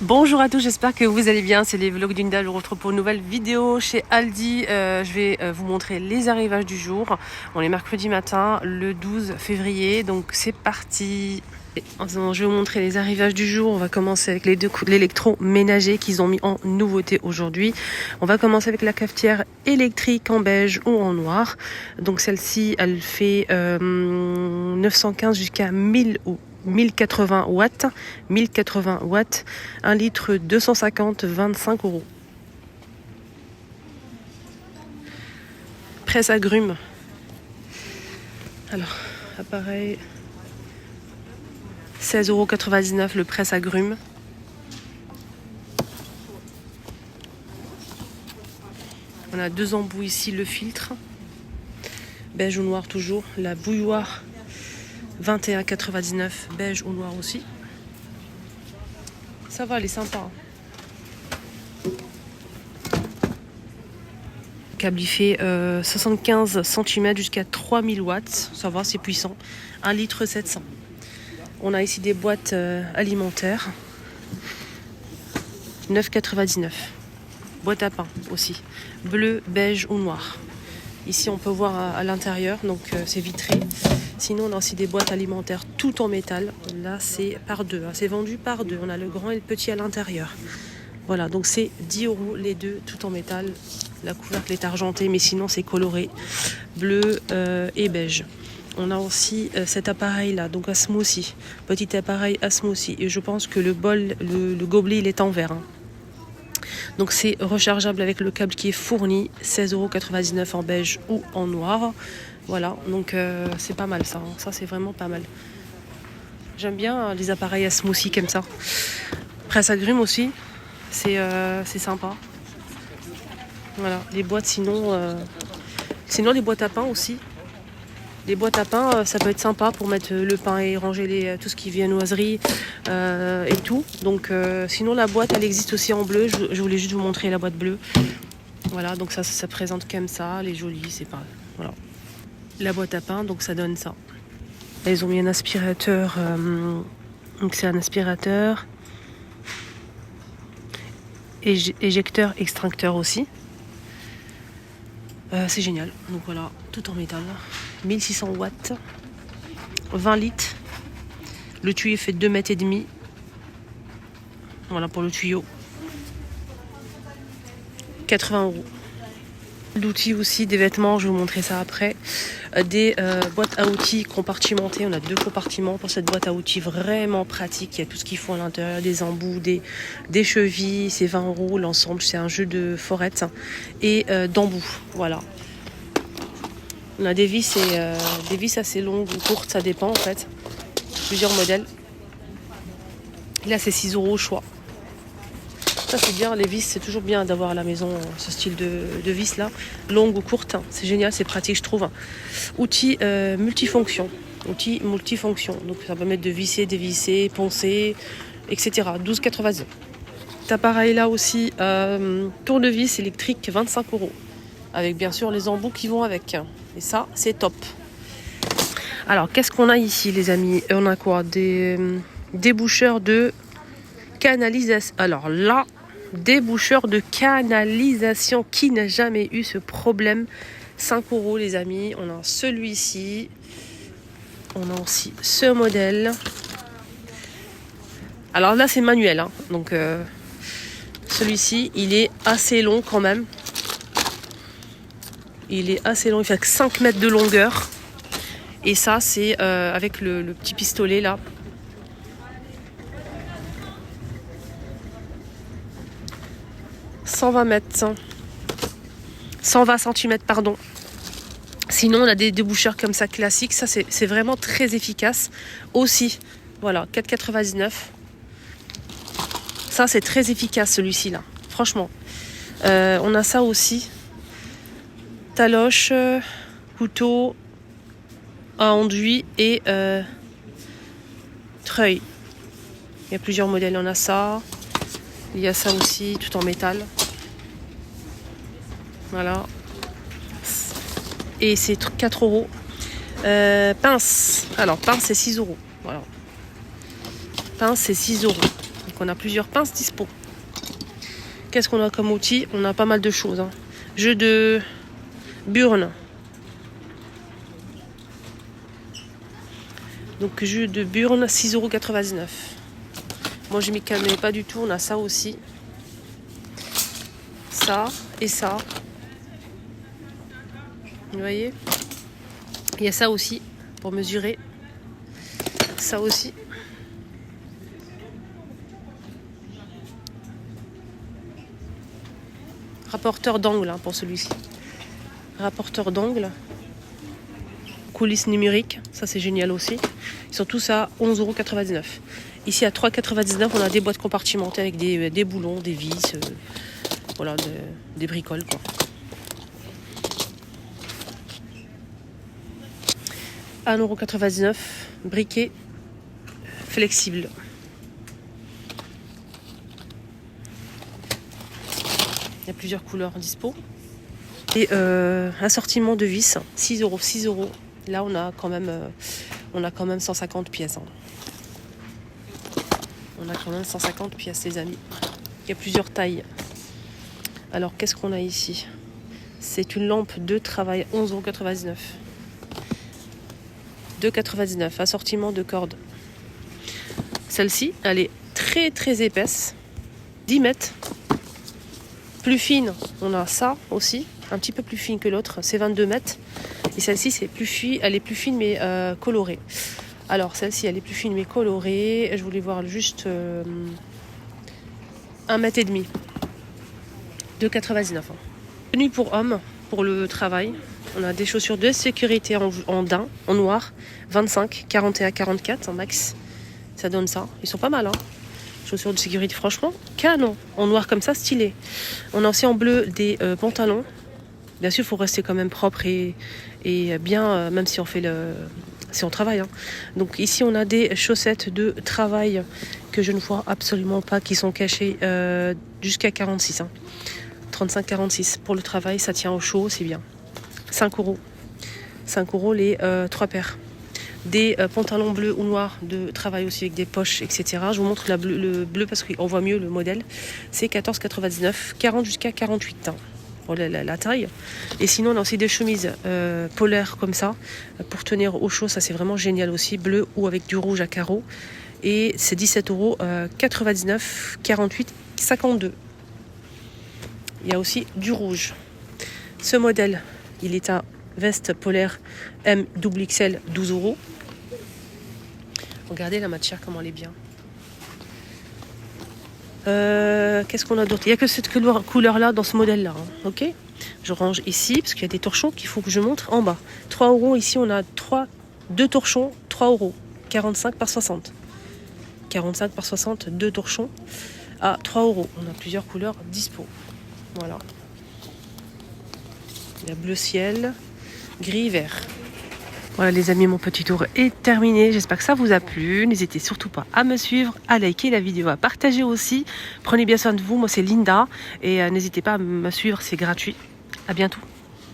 Bonjour à tous, j'espère que vous allez bien. C'est les vlogs d'Unda. Je vous retrouve pour une nouvelle vidéo chez Aldi. Je vais vous montrer les arrivages du jour. On est mercredi matin, le 12 février. Donc c'est parti. Je vais vous montrer les arrivages du jour. On va commencer avec les deux coups de l'électroménager qu'ils ont mis en nouveauté aujourd'hui. On va commencer avec la cafetière électrique en beige ou en noir. Donc celle-ci, elle fait 915 jusqu'à 1000 ou 1080 watts, 1 litre 250, 25 €. Presse agrumes. Alors, appareil 16,99 € le presse agrumes. On a deux embouts ici, le filtre. Beige ou noir toujours. La bouilloire 21,99 €, beige ou noir aussi. Ça va, elle est sympa. Câble, il fait 75 cm jusqu'à 3000 watts. Ça va, c'est puissant. 1 litre 700. On a ici des boîtes alimentaires. 9,99 €. Boîte à pain aussi. Bleu, beige ou noir. Ici, on peut voir à l'intérieur, donc c'est vitré. Sinon, on a aussi des boîtes alimentaires tout en métal. Là, c'est par deux. C'est vendu par deux. On a le grand et le petit à l'intérieur. Voilà, donc c'est 10 € les deux, tout en métal. La couvercle est argentée, mais sinon, c'est coloré. Bleu et beige. On a aussi cet appareil-là, donc à smoothie. Petit appareil à smoothie. Et je pense que le bol, le gobelet, il est en verre. Donc c'est rechargeable avec le câble qui est fourni. 16,99 € en beige ou en noir. Voilà, donc c'est pas mal ça. Ça, c'est vraiment pas mal. J'aime bien les appareils à smoothie comme ça. Presse agrumes aussi, c'est sympa. Voilà, les boîtes sinon les boîtes à pain aussi. Les boîtes à pain, ça peut être sympa pour mettre le pain et ranger tout ce qui vient viennoiserie et tout. Donc sinon la boîte, elle existe aussi en bleu. Je voulais juste vous montrer la boîte bleue. Voilà, donc ça présente comme ça. Elle est jolie, c'est pas... Voilà. La boîte à pain, donc ça donne ça. Là, ils ont mis un aspirateur. Donc c'est un aspirateur. Éjecteur, extincteur aussi. C'est génial. Donc voilà, tout en métal. 1600 watts. 20 litres. Le tuyau fait 2,5 mètres. Voilà pour le tuyau. 80 €. D'outils aussi, des vêtements, je vais vous montrer ça après. Des boîtes à outils compartimentées. On a 2 compartiments pour cette boîte à outils vraiment pratique. Il y a tout ce qu'il faut à l'intérieur, des embouts, des chevilles. C'est 20 € l'ensemble. C'est un jeu de forette et d'embouts. Voilà. On a des vis assez longues ou courtes, ça dépend en fait. Plusieurs modèles. Là, c'est 6 € au choix. Ça, c'est bien, les vis, c'est toujours bien d'avoir à la maison ce style de vis là, longue ou courte. C'est génial, c'est pratique, je trouve. Outils multifonctions. Donc ça permet de visser, dévisser, poncer, etc. 12,99 €. Cet appareil là aussi, tournevis électrique, 25 €. Avec bien sûr les embouts qui vont avec. Et ça, c'est top. Alors, qu'est-ce qu'on a ici, les amis? On a quoi? Des déboucheurs de canalisation. Alors là, déboucheur de canalisation. Qui n'a jamais eu ce problème? 5 € les amis. On a celui-ci. On a aussi ce modèle. Alors là, c'est manuel. Donc celui-ci, il est assez long quand même. Il est assez long. Il fait 5 mètres de longueur. Et ça, c'est avec le petit pistolet là. 120 cm, pardon. Sinon, on a des déboucheurs comme ça classiques. Ça, c'est vraiment très efficace aussi. Voilà, 4,99 €. Ça, c'est très efficace celui-ci là. Franchement. On a ça aussi. Taloche, couteau à enduit et treuil. Il y a plusieurs modèles. On a ça. Il y a ça aussi, tout en métal. Voilà. Et c'est 4 €. Pince. Alors, pince, c'est 6 €. Voilà. Pince, c'est 6 €. Donc on a plusieurs pinces dispo. Qu'est-ce qu'on a comme outil? On a pas mal de choses. Hein. Jeu de burn. Donc jeu de burn, 6,99 €. Moi je m'y calmais pas du tout. On a ça aussi. Ça et ça. Vous voyez? Il y a ça aussi pour mesurer. Ça aussi. Rapporteur d'angle hein, pour celui-ci. Rapporteur d'angle. Coulisses numériques, ça c'est génial aussi. Ils sont tous à 11,99 €. Ici à 3,99 €, on a des boîtes compartimentées avec des boulons, des vis, voilà, des bricoles quoi. À 1,99 €, briquet flexible. Il y a plusieurs couleurs dispo. Et assortiment de vis, 6 €, 6 €. Là, on a quand même 150 pièces. Hein. On a quand même 150 pièces, les amis. Il y a plusieurs tailles. Alors, qu'est-ce qu'on a ici? C'est une lampe de travail, 11,99 €. 2,99 €. Assortiment de cordes. Celle-ci, elle est très très épaisse. 10 mètres. Plus fine, on a ça aussi. Un petit peu plus fine que l'autre, c'est 22 mètres. Et celle-ci, c'est plus fine, elle est plus fine mais colorée. Alors celle-ci, elle est plus fine mais colorée. Je voulais voir juste 1,5 mètre. 2,99 €. Tenue pour hommes, pour le travail. On a des chaussures de sécurité en daim, en noir. 25, 41, 44 en max. Ça donne ça. Ils sont pas mal, hein. Chaussures de sécurité, franchement, canon. En noir comme ça, stylé. On a aussi en bleu des pantalons. Bien sûr, il faut rester quand même propre et bien, même si on travaille. Hein. Donc ici, on a des chaussettes de travail que je ne vois absolument pas, qui sont cachées jusqu'à 46. Hein. 35-46 pour le travail, ça tient au chaud, c'est bien. 5 €. 5 € les 3 paires. Des pantalons bleus ou noirs de travail aussi avec des poches, etc. Je vous montre le bleu parce qu'on voit mieux le modèle. C'est 14,99 €, 40 jusqu'à 48 ans. Pour la taille. Et sinon, on a aussi des chemises polaires comme ça pour tenir au chaud. Ça, c'est vraiment génial aussi. Bleu ou avec du rouge à carreaux. Et c'est 17,99 €, 48, 52. Il y a aussi du rouge. Ce modèle, il est à veste polaire MXXL, 12 €. Regardez la matière, comment elle est bien. Qu'est-ce qu'on a d'autre? Il n'y a que cette couleur-là dans ce modèle-là. Hein. Ok. Je range ici parce qu'il y a des torchons qu'il faut que je montre en bas. 3 €. Ici, on a 2 torchons, 3 €. 45 par 60. 45 par 60, 2 torchons à 3 €. On a plusieurs couleurs dispo. Voilà. Il y a bleu ciel, gris, vert. Voilà les amis, mon petit tour est terminé. J'espère que ça vous a plu. N'hésitez surtout pas à me suivre, à liker la vidéo, à partager aussi. Prenez bien soin de vous. Moi c'est Linda et n'hésitez pas à me suivre, c'est gratuit. À bientôt.